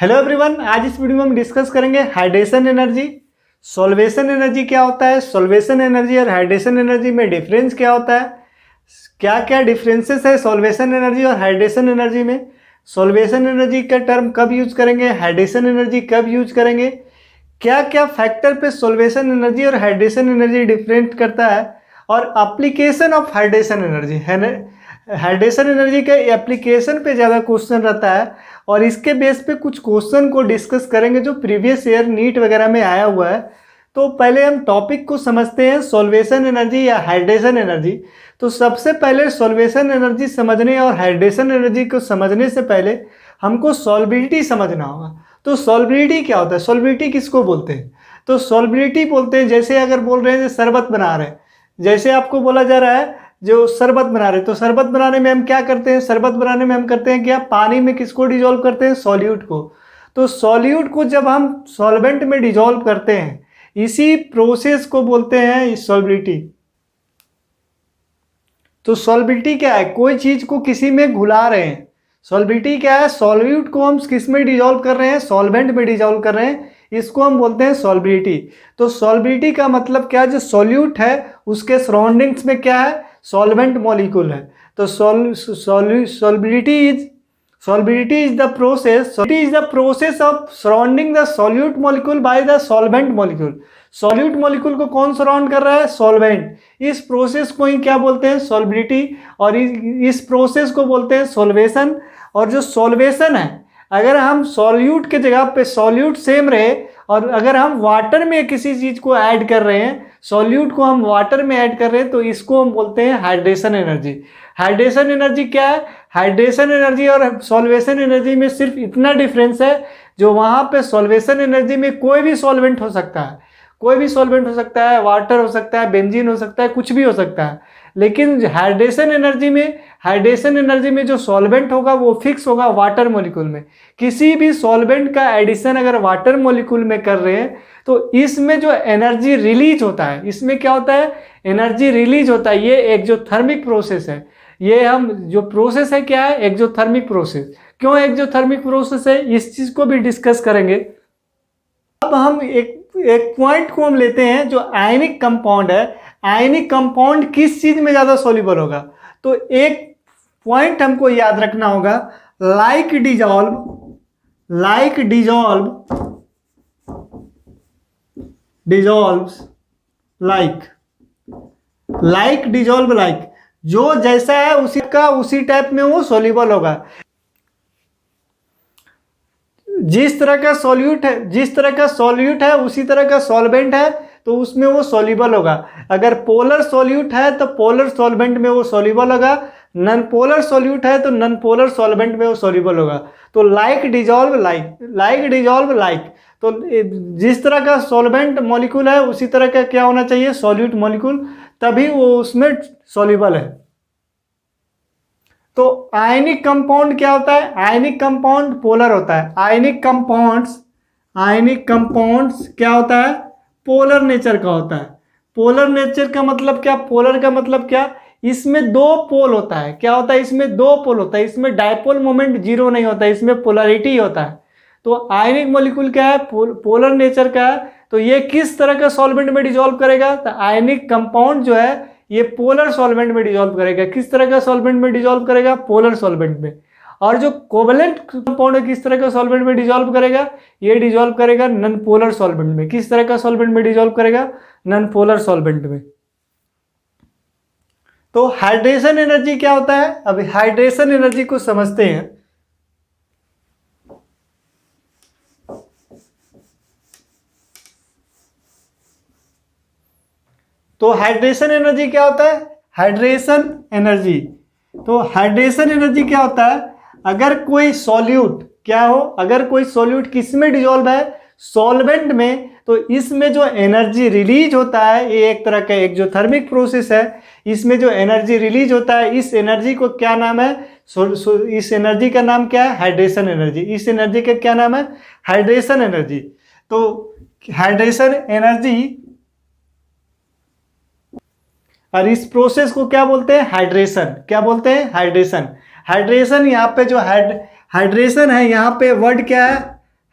Hello everyone, आज इस video में हम डिस्कस करेंगे हाइड्रेशन एनर्जी। सॉल्वेशन एनर्जी क्या होता है, सॉल्वेशन एनर्जी और हाइड्रेशन एनर्जी में डिफरेंस क्या होता है, क्या क्या डिफरेंसेस है सॉल्वेशन एनर्जी और हाइड्रेशन एनर्जी में, सॉल्वेशन एनर्जी का टर्म कब यूज करेंगे, हाइड्रेशन एनर्जी कब यूज करेंगे, क्या क्या फैक्टर पे सॉल्वेशन एनर्जी और हाइड्रेशन एनर्जी डिफरेंट करता है, और एप्लीकेशन ऑफ हाइड्रेशन एनर्जी है। हाइड्रेशन एनर्जी के एप्लीकेशन पे ज़्यादा क्वेश्चन रहता है और इसके बेस पे कुछ क्वेश्चन को डिस्कस करेंगे जो प्रीवियस ईयर नीट वगैरह में आया हुआ है। तो पहले हम टॉपिक को समझते हैं, सॉल्वेशन एनर्जी या हाइड्रेशन एनर्जी। तो सबसे पहले सॉल्वेशन एनर्जी समझने और हाइड्रेशन एनर्जी को समझने से पहले हमको सॉल्बिलिटी समझना होगा। तो सॉल्बिलिटी क्या होता है, सॉल्बिलिटी किसको बोलते हैं? तो सॉल्बिलिटी बोलते हैं, जैसे अगर बोल रहे हैं शरबत बना रहे हैं, जैसे आपको बोला जा रहा है जो शरबत बना रहे हैं, तो शरबत बनाने में हम क्या करते हैं, शरबत बनाने में हम करते हैं क्या, पानी में किसको डिजोल्व करते हैं, सॉल्यूट को। तो सॉल्यूट को जब हम सॉल्वेंट में डिजोल्व करते हैं, इसी प्रोसेस को बोलते हैं सॉल्बिलिटी। तो सॉल्बिलिटी क्या है, कोई चीज को किसी में घुला रहे हैं। सॉल्बिलिटी क्या है, सॉल्यूट को हम किस में डिजोल्व कर रहे हैं, सॉल्वेंट में डिजोल्व कर रहे हैं, इसको हम बोलते हैं सॉल्बिलिटी। तो सॉल्बिलिटी का मतलब क्या है, जो सॉल्यूट है उसके सराउंडिंग्स में क्या है, सॉल्वेंट मॉलिक्यूल है। तो solubility is the process of surrounding the solute molecule by the solvent molecule. Solute molecule को कौन सराउंड कर रहा है, सॉल्वेंट। इस प्रोसेस को ही क्या बोलते हैं, सॉल्बिलिटी। और इस प्रोसेस को बोलते हैं सॉल्वेशन। और जो सॉल्वेशन है, अगर हम सॉल्यूट के जगह पे सॉल्यूट सेम रहे और अगर हम वाटर में किसी चीज को ऐड कर रहे हैं, सॉल्यूट को हम वाटर में ऐड कर रहे हैं, तो इसको हम बोलते हैं हाइड्रेशन एनर्जी। हाइड्रेशन एनर्जी क्या है, हाइड्रेशन एनर्जी और सॉल्वेशन एनर्जी में सिर्फ इतना डिफरेंस है, जो वहां पे सॉल्वेशन एनर्जी में कोई भी सॉल्वेंट हो सकता है, कोई भी सॉल्वेंट हो सकता है, वाटर हो सकता है, बेंजीन हो सकता है, कुछ भी हो सकता है। लेकिन हाइड्रेशन एनर्जी में जो सॉल्वेंट होगा वो फिक्स होगा वाटर मॉलिक्यूल में। किसी भी सॉल्वेंट का एडिशन अगर वाटर मॉलिक्यूल में कर रहे हैं, तो इसमें जो एनर्जी रिलीज होता है, इसमें क्या होता है, एनर्जी रिलीज होता है। ये एक्सोथर्मिक प्रोसेस है। ये हम जो प्रोसेस है क्या है, एक्सोथर्मिक प्रोसेस। क्यों एक्सोथर्मिक प्रोसेस है, इस चीज को भी डिस्कस करेंगे। अब हम एक पॉइंट को हम लेते हैं, जो आयनिक कंपाउंड है, आयनिक कंपाउंड किस चीज में ज्यादा सॉल्युबल होगा। तो एक पॉइंट हमको याद रखना होगा, लाइक डिजॉल्व लाइक, जो जैसा है उसी टाइप में वो सॉल्युबल होगा। जिस तरह का सॉल्यूट है उसी तरह का सॉल्वेंट है, तो उसमें वो सॉल्युबल होगा। अगर पोलर सॉल्यूट है तो पोलर सॉल्वेंट में वो सॉल्युबल होगा, नॉन पोलर सॉल्यूट है तो नॉन पोलर सॉल्वेंट में वो सॉल्युबल होगा। तो लाइक डिजॉल्व लाइक, तो जिस तरह का सॉल्वेंट मॉलिक्यूल है उसी तरह का क्या होना चाहिए, सॉल्यूट मॉलिक्यूल, तभी वो उसमें सॉल्युबल है। तो आयनिक कंपाउंड क्या होता है, आयनिक कंपाउंड पोलर होता है। आयनिक कंपाउंड्स क्या होता है, पोलर नेचर का होता है। पोलर नेचर का मतलब क्या, पोलर का मतलब क्या, इसमें दो पोल होता है। क्या होता है, इसमें दो पोल होता है, इसमें डायपोल मोमेंट जीरो नहीं होता है, इसमें पोलरिटी होता है। तो आयनिक मॉलिक्यूल क्या है, पोलर नेचर का है। तो ये किस तरह का सॉल्वेंट में डिजोल्व करेगा, तो आयनिक कंपाउंड जो है ये पोलर सॉल्वेंट में डिजोल्व करेगा। किस तरह का सॉल्वेंट में डिजोल्व करेगा, पोलर सॉल्वेंट में। और जो कोवलेंट कंपाउंड है किस तरह का सॉल्वेंट में डिजोल्व करेगा, ये डिजोल्व करेगा नॉन पोलर सॉल्वेंट में। किस तरह का सॉल्वेंट में डिजोल्व करेगा, नॉन पोलर सॉल्वेंट में। तो हाइड्रेशन एनर्जी क्या होता है, अभी हाइड्रेशन एनर्जी को समझते हैं। तो हाइड्रेशन एनर्जी क्या होता है, तो हाइड्रेशन एनर्जी क्या होता है, अगर कोई सॉल्यूट किस में डिजोल्व है, सॉल्वेंट में, तो इसमें जो एनर्जी रिलीज होता है, ये एक तरह का एक्सोथर्मिक प्रोसेस है। इसमें जो एनर्जी रिलीज होता है, इस एनर्जी को क्या नाम है, इस एनर्जी का नाम क्या है, हाइड्रेशन एनर्जी। इस एनर्जी का क्या नाम है, हाइड्रेशन एनर्जी। तो हाइड्रेशन एनर्जी, और इस प्रोसेस को क्या बोलते हैं, हाइड्रेशन। क्या बोलते हैं, हाइड्रेशन। हाइड्रेशन यहाँ पे जो हाइड्रेशन है, यहाँ पे वर्ड क्या है,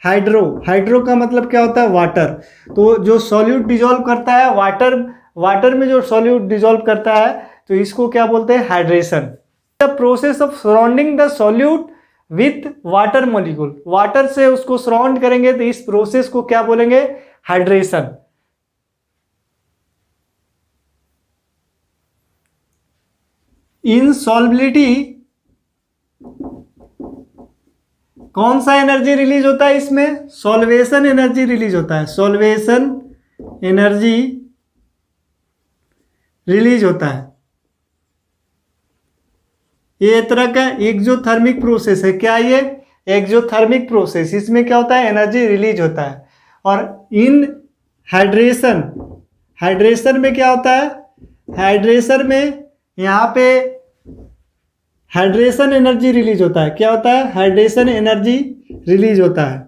हाइड्रो, हाइड्रो का मतलब क्या होता है? वाटर। तो जो सॉल्यूट डिजोल्व करता है, वाटर में जो सॉल्यूट डिजोल्व करता है, तो इसको क्या बोलते हैं? Hydration. The process of surrounding the solute with water molecule, water से उसको सराउंड करेंगे तो इस प्रोसेस को क्या बोलेंगे? हाइड्रेशन। इन सॉल्बिलिटी कौन सा एनर्जी रिलीज होता है इसमें? सॉल्वेशन एनर्जी रिलीज होता है, सॉल्वेशन एनर्जी रिलीज होता है। ये एक तरह का एक्सोथर्मिक प्रोसेस है। क्या ये? Exothermic process. इसमें क्या होता है? एनर्जी रिलीज होता है। और इन हाइड्रेशन, हाइड्रेशन में क्या होता है? हाइड्रेशन में यहाँ पे हाइड्रेशन एनर्जी रिलीज होता है। क्या होता है? हाइड्रेशन एनर्जी रिलीज होता है।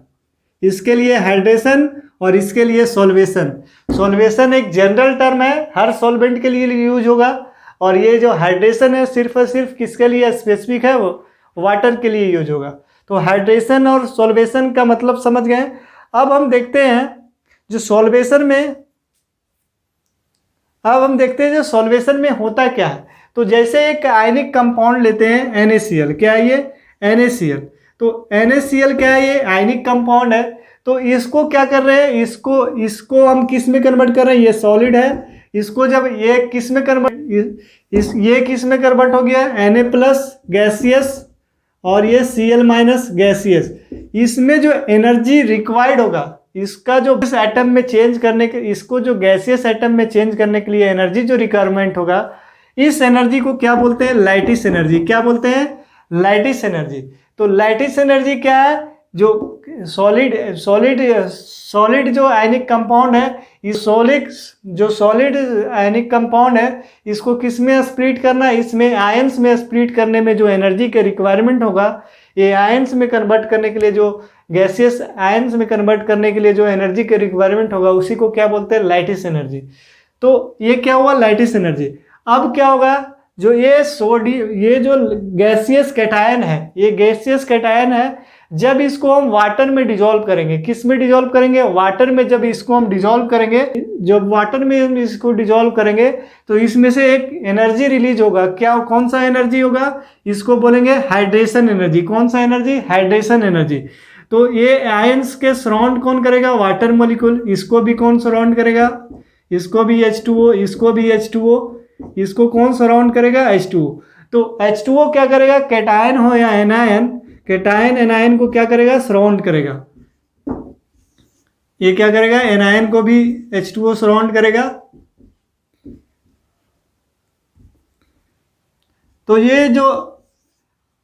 इसके लिए हाइड्रेशन और इसके लिए सॉल्वेशन। सॉल्वेशन एक जनरल टर्म है, हर सॉल्वेंट के लिए यूज होगा। और ये जो हाइड्रेशन है सिर्फ और सिर्फ किसके लिए स्पेसिफिक है? वो वाटर के लिए यूज होगा। तो हाइड्रेशन और सॉल्वेशन का मतलब समझ गए। अब हम देखते हैं जो सॉल्वेशन में, अब हम देखते हैं जो सॉल्वेशन में होता क्या है। तो जैसे एक आयनिक कंपाउंड लेते हैं NaCl, क्या है ये? NaCl। तो NaCl क्या है? ये आयनिक कंपाउंड है। तो इसको क्या कर रहे हैं? इसको हम किस में कन्वर्ट कर रहे हैं? ये सॉलिड है। इसको जब ये किस में कन्वर्ट, ये किस में कन्वर्ट हो गया? Na+ गैसियस और ये Cl- गैसियस। इसमें जो एनर्जी रिक्वायर्ड होगा, इसका जो इस एटम में चेंज करने के, इसको जो गैसियस एटम में चेंज करने के लिए एनर्जी जो रिक्वायरमेंट होगा, इस एनर्जी को क्या बोलते हैं? लाइटिस एनर्जी। क्या बोलते हैं? लाइटिस एनर्जी। तो लाइटिस एनर्जी क्या है? जो सॉलिड जो आयनिक कंपाउंड है, इस सॉलिड आयनिक कंपाउंड है, इसको किस में स्प्लिट करना है? इसमें आयंस में स्प्लिट करने में जो एनर्जी का रिक्वायरमेंट होगा, ये आयंस में कन्वर्ट करने के लिए, जो गैसियस आयंस में कन्वर्ट करने के लिए जो एनर्जी का रिक्वायरमेंट होगा, उसी को क्या बोलते हैं? लाइटिस एनर्जी। तो ये क्या हुआ? लाइटिस एनर्जी। अब क्या होगा? जो ये जो गैसियस कैटायन है, ये गैसियस कैटायन है, जब इसको हम वाटर में डिजोल्व करेंगे, किस में डिजोल्व करेंगे? वाटर में। जब इसको हम डिजोल्व करेंगे, जब वाटर में हम इसको डिजोल्व करेंगे, तो इसमें से एक एनर्जी रिलीज होगा। क्या? कौन सा एनर्जी होगा? इसको बोलेंगे हाइड्रेशन एनर्जी। कौन सा एनर्जी? Hydration energy. तो ये आयंस के सराउंड कौन करेगा? Water molecule. इसको भी कौन सराउंड करेगा? इसको भी H2O, इसको भी H2O। इसको कौन सराउंड करेगा? H2O। तो H2O क्या करेगा? कैटायन हो या एनायन, कैटायन एनायन को क्या करेगा? सराउंड करेगा। ये क्या करेगा? एनायन को भी H2O सराउंड करेगा। तो ये जो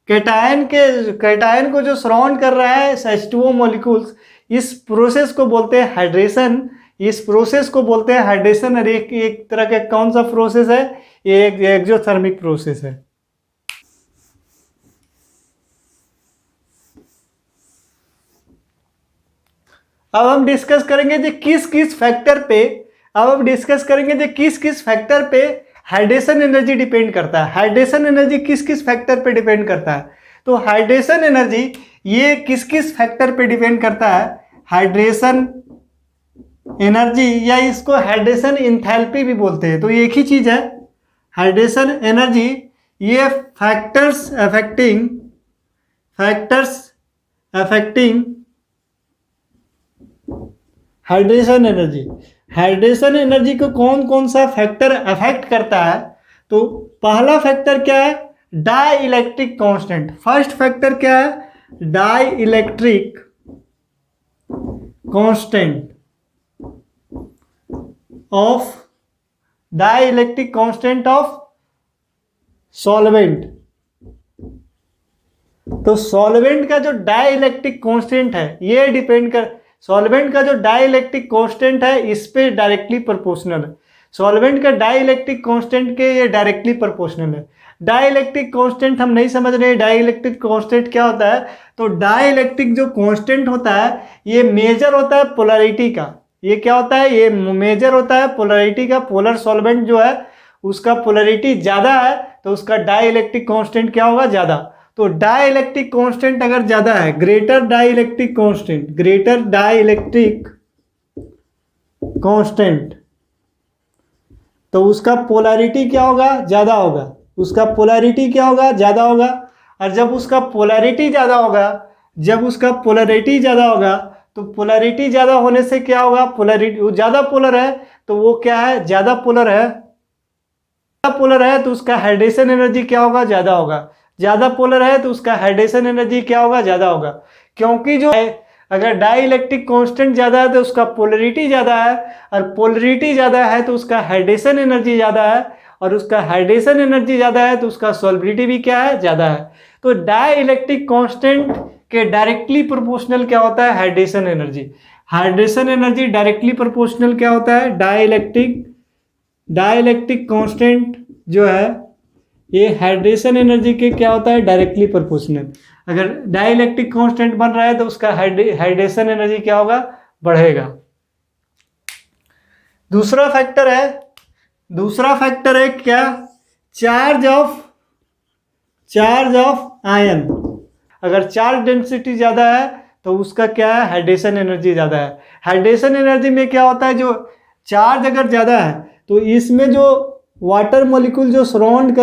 कैटायन को जो सराउंड कर रहा है H2O मॉलिक्यूल्स, इस प्रोसेस को बोलते हैं हाइड्रेशन। इस प्रोसेस को बोलते हैं हाइड्रेशन। और एक तरह का कौन सा प्रोसेस है? ये एक एक्सोथर्मिक प्रोसेस है। अब हम डिस्कस करेंगे कि किस किस फैक्टर पे हाइड्रेशन एनर्जी डिपेंड करता है। हाइड्रेशन एनर्जी किस किस फैक्टर पे डिपेंड करता है? तो हाइड्रेशन एनर्जी ये किस किस फैक्टर पे डिपेंड करता है? हाइड्रेशन एनर्जी, या इसको हाइड्रेशन इंथैल्पी भी बोलते हैं, तो एक ही चीज है। हाइड्रेशन एनर्जी ये factors affecting hydration energy. Hydration energy को कौन कौन सा फैक्टर अफेक्ट करता है? तो पहला फैक्टर क्या है? Dielectric constant. First factor क्या है? Dielectric constant of solvent. तो सॉल्वेंट का जो डाइलेक्ट्रिक कांस्टेंट है, ये डिपेंड कर, सॉल्वेंट का जो डाइलेक्ट्रिक कांस्टेंट है इस पे डायरेक्टली प्रोपोर्शनल है। सॉल्वेंट का डाइलेक्ट्रिक कांस्टेंट के ये डायरेक्टली प्रोपोर्शनल है। डाइलेक्ट्रिक कांस्टेंट हम नहीं समझ रहे, डाइलेक्ट्रिक कांस्टेंट क्या होता है? तो डाइलेक्ट्रिक जो कांस्टेंट होता है, ये मेजर होता है पोलैरिटी का। ये क्या होता है? ये मेजर होता है पोलैरिटी का। पोलर सॉल्वेंट जो है उसका पोलैरिटी ज्यादा है, तो उसका डाइलेक्ट्रिक कांस्टेंट क्या होगा? ज्यादा। तो डाई इलेक्ट्रिक कॉन्स्टेंट अगर ज़्यादा है, greater dielectric constant, greater dielectric constant, तो उसका पोलैरिटी क्या होगा, ज़्यादा होगा। उसका पोलैरिटी क्या होगा, ज़्यादा होगा। और जब उसका पोलैरिटी ज़्यादा होगा, जब उसका पोलैरिटी ज़्यादा होगा, तो पोलैरिटी ज़्यादा होने से क्या होगा, पोलैरिटी, वो ज़्यादा पोलर है तो वो क्या है, ज़्यादा पोलर है। ज़्यादा पोलर है तो उसका हाइड्रेशन एनर्जी क्या होगा, ज़्यादा होगा। ज़्यादा पोलर है तो उसका हाइड्रेशन एनर्जी क्या होगा, ज़्यादा होगा। क्योंकि जो है, अगर डाई इलेक्ट्रिक कॉन्स्टेंट ज़्यादा है तो उसका पोलरिटी ज़्यादा है, और पोलरिटी ज़्यादा है तो उसका हाइड्रेशन एनर्जी ज़्यादा है, और उसका हाइड्रेशन एनर्जी ज़्यादा है तो उसका सॉल्बिलिटी भी क्या है, ज़्यादा है। तो डाई इलेक्ट्रिक कॉन्स्टेंट के डायरेक्टली प्रोपोर्शनल क्या होता है, hydration energy. Hydration energy directly proportional क्या होता है, डाई इलेक्ट्रिक कॉन्स्टेंट जो है ये हाइड्रेशन एनर्जी के क्या होता है, डायरेक्टली प्रोपोर्शनल। अगर डाई इलेक्ट्रिक कॉन्स्टेंट बन रहा है तो उसका हाइड्रेशन एनर्जी क्या होगा, बढ़ेगा। दूसरा फैक्टर है क्या, चार्ज ऑफ आयन। अगर चार्ज डेंसिटी ज़्यादा है तो उसका क्या है, हाइड्रेशन एनर्जी ज़्यादा है। हाइड्रेशन एनर्जी में क्या होता है, जो चार्ज अगर ज़्यादा है तो इसमें जो वाटर मॉलिक्यूल जो सराउंड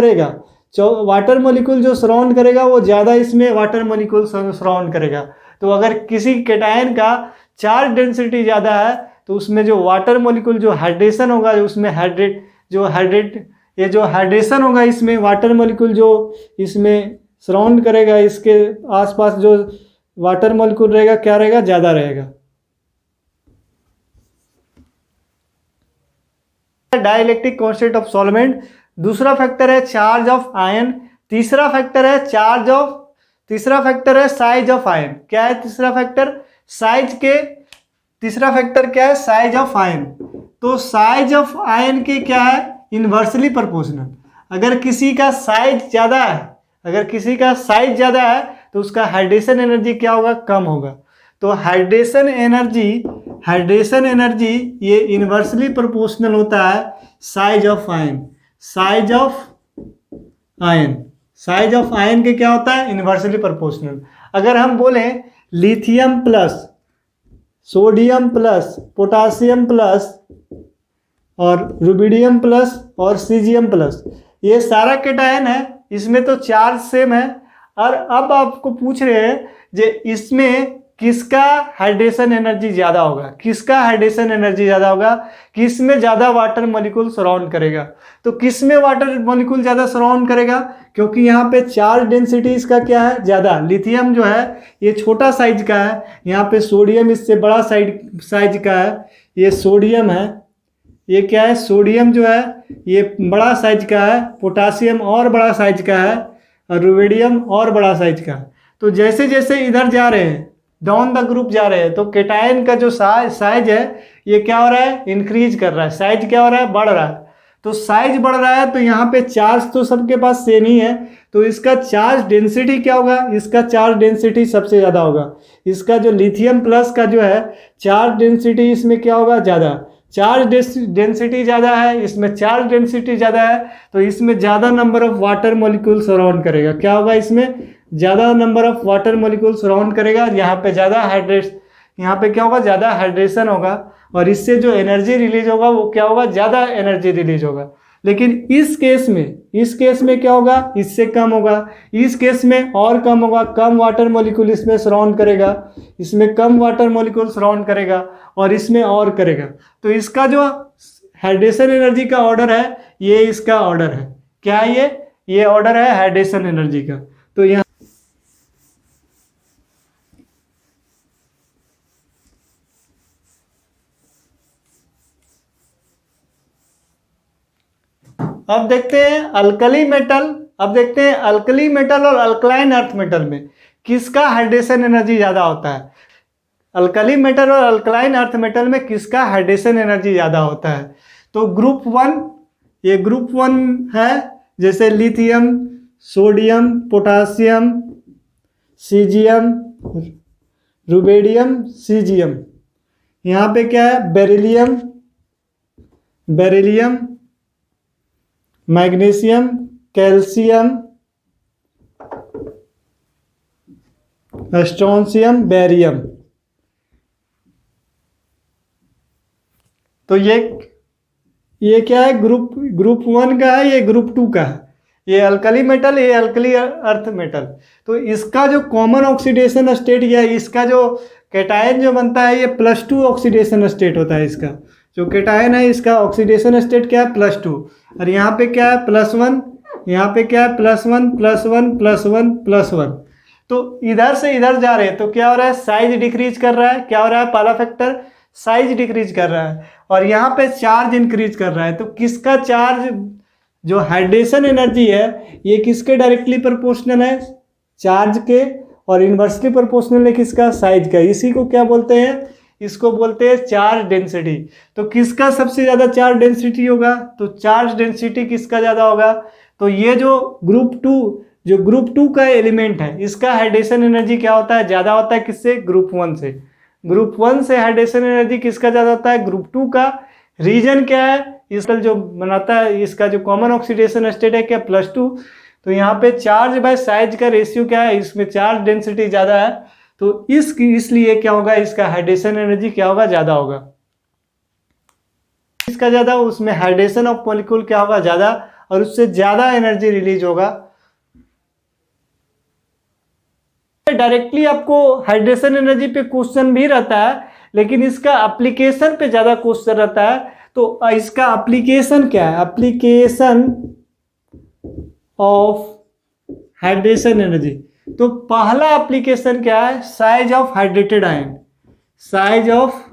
करेगा, वो ज़्यादा इसमें वाटर मॉलिक्यूल सराउंड करेगा। तो अगर किसी कैटायन का चार्ज डेंसिटी ज़्यादा है तो उसमें जो वाटर मॉलिक्यूल जो हाइड्रेशन होगा, उसमें हाइड्रेशन होगा, इसमें वाटर मॉलिक्यूल जो इसमें सराउंड करेगा, इसके आसपास जो वाटर मॉलिक्यूल रहेगा क्या रहेगा, ज़्यादा रहेगा। Dielectric constant of solvent. दूसरा फैक्टर है चार्ज ऑफ आयन। तीसरा फैक्टर है साइज ऑफ आयन। क्या है तीसरा फैक्टर, तीसरा फैक्टर क्या है, साइज ऑफ आयन। तो साइज ऑफ आयन के क्या है, इन्वर्सली प्रोपोर्शनल। अगर किसी का साइज ज़्यादा है तो उसका हाइड्रेशन एनर्जी क्या होगा, कम होगा। तो हाइड्रेशन एनर्जी ये इन्वर्सली प्रोपोर्शनल होता है साइज ऑफ आयन के क्या होता है, इन्वर्सली प्रोपोर्शनल। अगर हम बोलें lithium plus, sodium plus, potassium plus और रुबिडियम प्लस और सीजियम प्लस, ये सारा कैटायन है, इसमें तो चार्ज सेम है। और अब आपको पूछ रहे हैं जे इसमें किसका हाइड्रेशन एनर्जी ज़्यादा होगा, किस में ज़्यादा वाटर मॉलिक्यूल सराउंड करेगा। तो किस में वाटर मॉलिक्यूल ज़्यादा सराउंड करेगा, क्योंकि यहाँ पे चार्ज डेंसिटी इसका क्या है, ज़्यादा। लिथियम जो है ये छोटा साइज का है, यहाँ पे सोडियम इससे बड़ा साइज का है। ये सोडियम है, ये क्या है, सोडियम जो है ये बड़ा साइज का है, पोटासियम और बड़ा साइज का है, और रुबिडियम और बड़ा साइज का है। तो जैसे जैसे इधर जा रहे हैं, डाउन द ग्रुप जा रहे हैं, तो कैटायन का जो साइज है ये क्या हो रहा है, इंक्रीज कर रहा है। साइज क्या हो रहा है, बढ़ रहा है। तो साइज बढ़ रहा है तो यहाँ पे चार्ज तो सबके पास सेम ही है, तो इसका चार्ज डेंसिटी क्या होगा, इसका चार्ज डेंसिटी सबसे ज़्यादा होगा। इसका जो लिथियम प्लस का जो है चार्ज डेंसिटी इसमें क्या होगा, ज़्यादा। चार्ज डेंसिटी ज़्यादा है, इसमें चार्ज डेंसिटी ज़्यादा है, तो इसमें ज़्यादा number of water molecule surround करेगा। क्या होगा, इसमें ज़्यादा number of water molecule surround करेगा। यहाँ पे यहाँ पे क्या होगा, ज़्यादा हाइड्रेशन होगा, और इससे जो एनर्जी रिलीज होगा वो क्या होगा, ज़्यादा एनर्जी रिलीज होगा। लेकिन इस केस में क्या होगा, इससे कम होगा। इस केस में और कम होगा, कम वाटर मॉलिक्यूल इसमें सराउंड करेगा, और इसमें और करेगा। तो इसका जो हाइड्रेशन एनर्जी का ऑर्डर है, ये इसका ऑर्डर है। क्या है ये ऑर्डर है हाइड्रेशन एनर्जी का। तो यहाँ अब देखते हैं अल्कली मेटल और अल्कलाइन अर्थ मेटल में किसका हाइड्रेशन एनर्जी ज़्यादा होता है। अल्कली मेटल और अल्कलाइन अर्थ मेटल में किसका हाइड्रेशन एनर्जी ज़्यादा होता है। तो ग्रुप 1, ये ग्रुप 1 है, जैसे lithium, sodium, potassium, caesium, rubidium, caesium. यहाँ पे क्या है, beryllium, magnesium, calcium, strontium, barium. तो ये क्या है, ग्रुप 1 का है, ये ग्रुप 2 का है। ये अल्कली मेटल, ये अल्कली अर्थ मेटल। तो इसका जो कॉमन ऑक्सीडेशन स्टेट या इसका जो कैटायन जो बनता है, ये +2 ऑक्सीडेशन स्टेट होता है। इसका जो कैटायन है, इसका ऑक्सीडेशन स्टेट क्या है, +2। और यहाँ पे क्या है, +1, यहाँ पे क्या है, +1 +1 +1 +1। तो इधर से इधर जा रहे हैं तो क्या हो रहा है, साइज डिक्रीज कर रहा है। क्या हो रहा है, पहला फैक्टर साइज डिक्रीज कर रहा है, और यहाँ पे चार्ज इंक्रीज कर रहा है। तो किसका चार्ज, जो हाइड्रेशन एनर्जी है, ये किसके डायरेक्टली प्रोपोर्शनल है, चार्ज के, और इन्वर्सली प्रोपोर्शनल है किसका, साइज का। इसी को क्या बोलते हैं, इसको बोलते हैं चार्ज डेंसिटी। तो किसका सबसे ज़्यादा चार्ज डेंसिटी होगा, तो चार्ज डेंसिटी किसका ज़्यादा होगा, तो ये जो ग्रुप टू का एलिमेंट है, इसका हाइड्रेशन एनर्जी क्या होता है, ज़्यादा होता है किससे, ग्रुप 1 से। ग्रुप 1 से हाइड्रेशन एनर्जी किसका ज़्यादा होता है, ग्रुप 2 का। रीजन क्या है, इसका जो बनाता है, इसका जो कॉमन ऑक्सीडेशन स्टेट है क्या, +2। तो यहाँ पे चार्ज बाय साइज का रेशियो क्या है, इसमें चार्ज डेंसिटी ज़्यादा है, तो इसलिए क्या होगा, इसका हाइड्रेशन एनर्जी क्या होगा, ज़्यादा होगा। इसका ज़्यादा, उसमें हाइड्रेशन ऑफ मॉलिक्यूल क्या होगा, ज़्यादा, और उससे ज़्यादा एनर्जी रिलीज होगा। डायरेक्टली आपको हाइड्रेशन एनर्जी पे क्वेश्चन भी रहता है, लेकिन इसका एप्लीकेशन पे ज़्यादा क्वेश्चन रहता है। तो इसका एप्लीकेशन क्या है, एप्लीकेशन ऑफ हाइड्रेशन एनर्जी। तो पहला एप्लीकेशन क्या है, size of hydrated ion, size of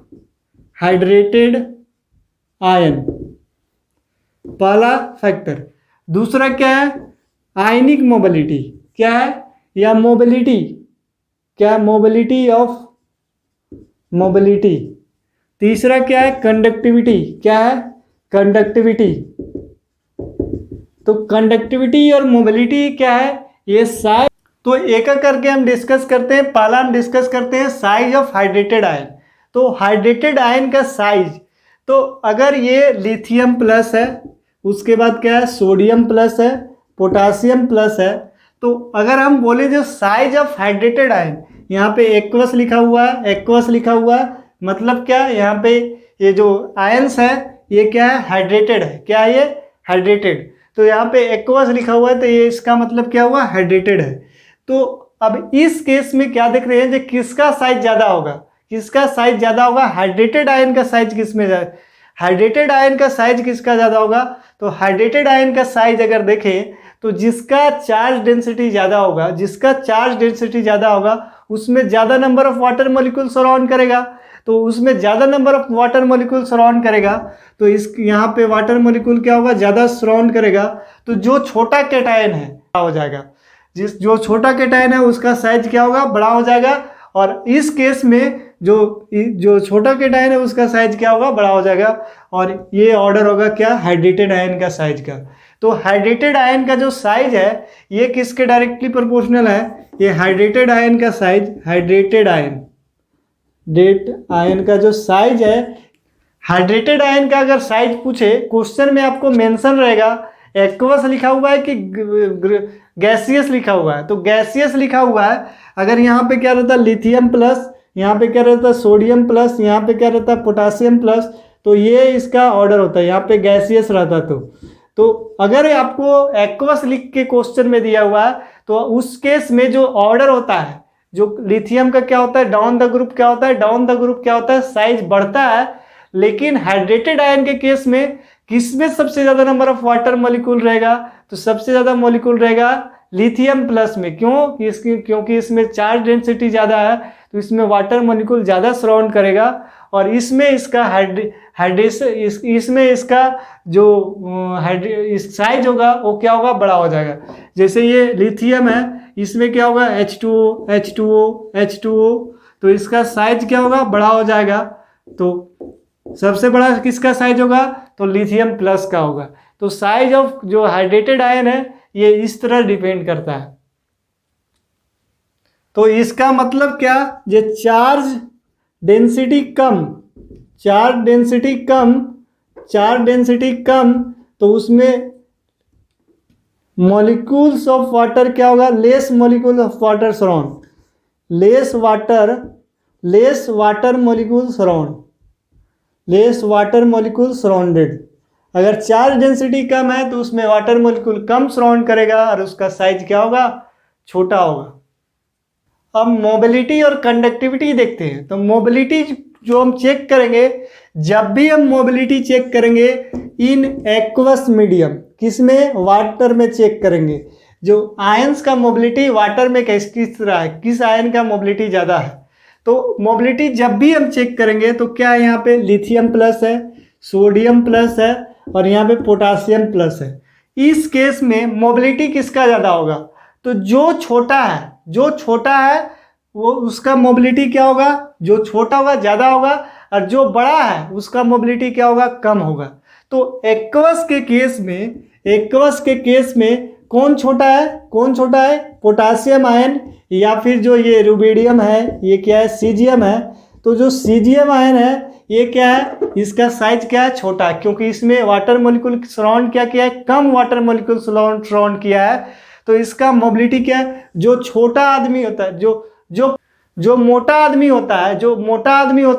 hydrated ion, पहला फैक्टर। दूसरा क्या है, आयनिक मोबिलिटी, क्या है, या मोबिलिटी, क्या, मोबिलिटी ऑफ मोबिलिटी। तीसरा क्या है, कंडक्टिविटी, क्या है, कंडक्टिविटी। तो कंडक्टिविटी और मोबिलिटी क्या है, ये साइज। तो एक एक करके हम डिस्कस करते हैं। पहला हम डिस्कस करते हैं साइज ऑफ हाइड्रेटेड आयन। तो हाइड्रेटेड आयन का साइज, तो अगर ये लिथियम प्लस है, उसके बाद क्या है, सोडियम प्लस है, पोटासियम प्लस है। तो अगर हम बोले जो साइज ऑफ हाइड्रेटेड आयन, यहाँ पे एक्वस लिखा हुआ है, एक्वस लिखा हुआ है, मतलब क्या, यहाँ पे ये जो आयंस है ये क्या है, हाइड्रेटेड है। क्या है ये, हाइड्रेटेड। तो यहाँ पे एक्वस लिखा हुआ है, तो ये इसका मतलब क्या हुआ, हाइड्रेटेड है। तो अब इस केस में क्या देख रहे हैं, जो किसका साइज ज़्यादा होगा, किसका साइज ज़्यादा होगा, हाइड्रेटेड आयन का साइज किसमें ज़्यादा, हाइड्रेटेड आयन का साइज किसका ज़्यादा होगा। तो हाइड्रेटेड आयन का साइज अगर देखें तो जिसका चार्ज डेंसिटी ज़्यादा होगा, जिसका चार्ज डेंसिटी ज़्यादा होगा, उसमें ज़्यादा number of water molecule surround करेगा। तो उसमें ज़्यादा number of water molecule surround करेगा, तो इस यहाँ पे वाटर मॉलिक्यूल क्या होगा, ज़्यादा सराउंड करेगा। तो जो छोटा कैटायन है बड़ा हो जाएगा, जो छोटा कैटायन है उसका साइज क्या होगा, बड़ा हो जाएगा। और इस केस में जो छोटा कैटायन है उसका साइज क्या होगा, बड़ा हो जाएगा। और ये ऑर्डर होगा क्या, हाइड्रेटेड आयन का साइज का। तो हाइड्रेटेड आयन का जो साइज है ये किसके डायरेक्टली प्रोपोर्शनल है, ये हाइड्रेटेड आयन का साइज, हाइड्रेटेड आयन का जो साइज है, हाइड्रेटेड आयन का अगर साइज पूछे क्वेश्चन में आपको मेंशन रहेगा, एक्वस लिखा हुआ है कि गैसियस लिखा हुआ है। तो गैसियस लिखा हुआ है, अगर यहाँ पे क्या रहता है, लिथियम प्लस, यहाँ पे क्या रहता है, सोडियम प्लस, यहाँ पे क्या रहता है, पोटासियम प्लस, तो ये इसका ऑर्डर होता है, यहाँ पे गैसियस रहता। तो अगर आपको एक्वस लिख के क्वेश्चन में दिया हुआ है, तो उस केस में जो ऑर्डर होता है, जो लिथियम का क्या होता है, डाउन द ग्रुप क्या होता है, डाउन द ग्रुप क्या होता है, साइज बढ़ता है। लेकिन हाइड्रेटेड आयन के केस में किसमें सबसे ज़्यादा नंबर ऑफ वाटर मॉलिक्यूल रहेगा, तो सबसे ज़्यादा मॉलिक्यूल रहेगा लिथियम प्लस में। क्यों, क्योंकि इसमें चार्ज डेंसिटी ज़्यादा है, तो इसमें वाटर मॉलिक्यूल ज़्यादा सराउंड करेगा। और इसमें इसका हाइड्रेशन, इसमें इसका जो साइज होगा वो क्या होगा, बड़ा हो जाएगा। जैसे ये लिथियम है, इसमें क्या होगा, H2O H2O H2O, तो इसका साइज क्या होगा, बड़ा हो जाएगा। तो सबसे बड़ा किसका साइज होगा, तो लिथियम प्लस का होगा। तो साइज ऑफ जो हाइड्रेटेड आयन है ये इस तरह डिपेंड करता है। तो इसका मतलब क्या, ये चार्ज डेंसिटी कम, तो उसमें मॉलिक्यूल्स ऑफ वाटर क्या होगा, less molecule of water surround, less water molecule surrounded. अगर चार्ज डेंसिटी कम है तो उसमें वाटर मॉलिक्यूल कम सराउंड करेगा और उसका साइज क्या होगा, छोटा होगा। अब मोबिलिटी और कंडक्टिविटी देखते हैं। तो मोबिलिटी जो हम चेक करेंगे, जब भी हम मोबिलिटी चेक करेंगे इन एक्वस मीडियम, किसमें, वाटर में चेक करेंगे। जो आयंस का मोबिलिटी वाटर में किस तरह है, किस आयन का मोबिलिटी ज़्यादा है। तो मोबिलिटी जब भी हम चेक करेंगे तो क्या है, यहाँ पे लिथियम प्लस है, सोडियम प्लस है और यहाँ पे पोटासियम प्लस है। इस केस में मोबिलिटी किसका ज़्यादा होगा, तो जो छोटा है वो उसका मोबिलिटी क्या होगा, जो छोटा होगा ज़्यादा होगा और जो बड़ा है उसका मोबिलिटी क्या होगा, कम होगा। तो एक्वस के केस में कौन छोटा है, पोटासियम आयन या फिर जो ये रुबिडियम है, ये क्या है, सीजियम है। तो जो सीजियम आयन है ये क्या है, इसका साइज क्या है, छोटा है, क्योंकि इसमें वाटर मॉलिक्यूल सराउंड क्या किया है, कम वाटर मॉलिक्यूल सराउंड किया है। तो इसका मोबिलिटी क्या है, जो छोटा आदमी होता है, जो मोटा आदमी होता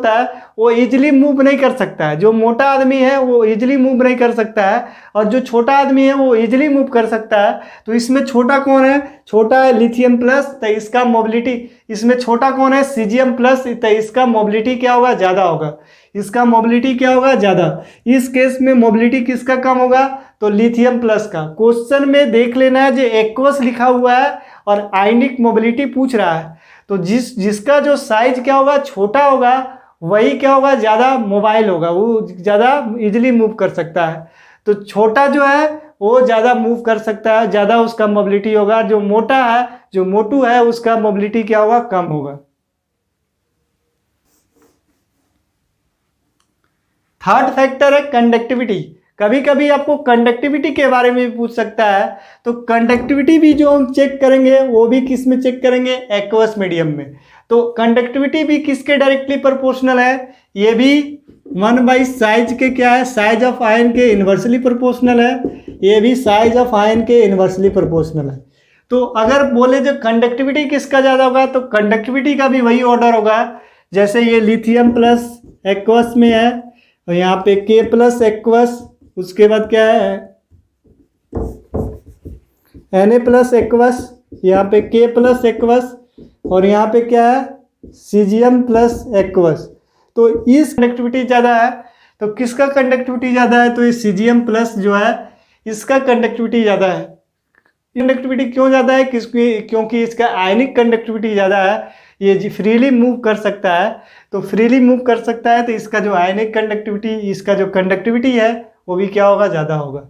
है वो इजीली मूव नहीं कर सकता है। जो मोटा आदमी है वो इजीली मूव नहीं कर सकता है और जो छोटा आदमी है वो इजीली मूव कर सकता है। तो इसमें छोटा कौन है, छोटा है लिथियम प्लस, तो इसका मोबिलिटी, इसमें छोटा कौन है, सीजियम प्लस, तो इसका मोबिलिटी क्या होगा, ज़्यादा होगा। इसका मोबिलिटी क्या होगा, ज़्यादा। इस केस में मोबिलिटी किसका कम होगा, तो लिथियम प्लस का। क्वेश्चन में देख लेना है जो एक्वस लिखा हुआ है और आयनिक मोबिलिटी पूछ रहा है, तो जिसका जो साइज क्या होगा, छोटा होगा, वही क्या होगा, ज़्यादा मोबाइल होगा, वो ज़्यादा इजीली मूव कर सकता है। तो छोटा जो है वो ज़्यादा मूव कर सकता है, ज़्यादा उसका मोबिलिटी होगा। जो मोटू है उसका मोबिलिटी क्या होगा, कम होगा। थर्ड फैक्टर है कंडक्टिविटी। कभी कभी आपको कंडक्टिविटी के बारे में भी पूछ सकता है। तो कंडक्टिविटी भी जो हम चेक करेंगे वो भी किस में चेक करेंगे, एक्वस मीडियम में। तो कंडक्टिविटी भी किसके डायरेक्टली प्रोपोर्शनल है, ये भी 1 साइज के क्या है, साइज ऑफ आयन के इन्वर्सली प्रोपोर्शनल है। ये भी साइज ऑफ आयन के इन्वर्सली प्रोपोर्शनल है। तो अगर बोले जो कंडक्टिविटी किसका ज़्यादा होगा, तो कंडक्टिविटी का भी वही ऑर्डर होगा। जैसे ये लिथियम प्लस एक्वस में है और यहाँ पे के प्लस एक्वस, उसके बाद क्या है Na प्लस एक्वस, यहाँ पे के प्लस एक्वस और यहाँ पे क्या है सीजियम प्लस एक्वस। तो इस कंडक्टिविटी ज़्यादा है। तो किसका कंडक्टिविटी ज़्यादा है, तो ये सीजियम प्लस जो है इसका कंडक्टिविटी ज़्यादा है। कंडक्टिविटी क्यों ज़्यादा है, क्योंकि इसका आयनिक कंडक्टिविटी ज़्यादा है। ये फ्रीली मूव कर सकता है, तो फ्रीली मूव कर सकता है तो इसका जो आयनिक कंडक्टिविटी, इसका जो कंडक्टिविटी है वो भी क्या होगा, ज़्यादा होगा।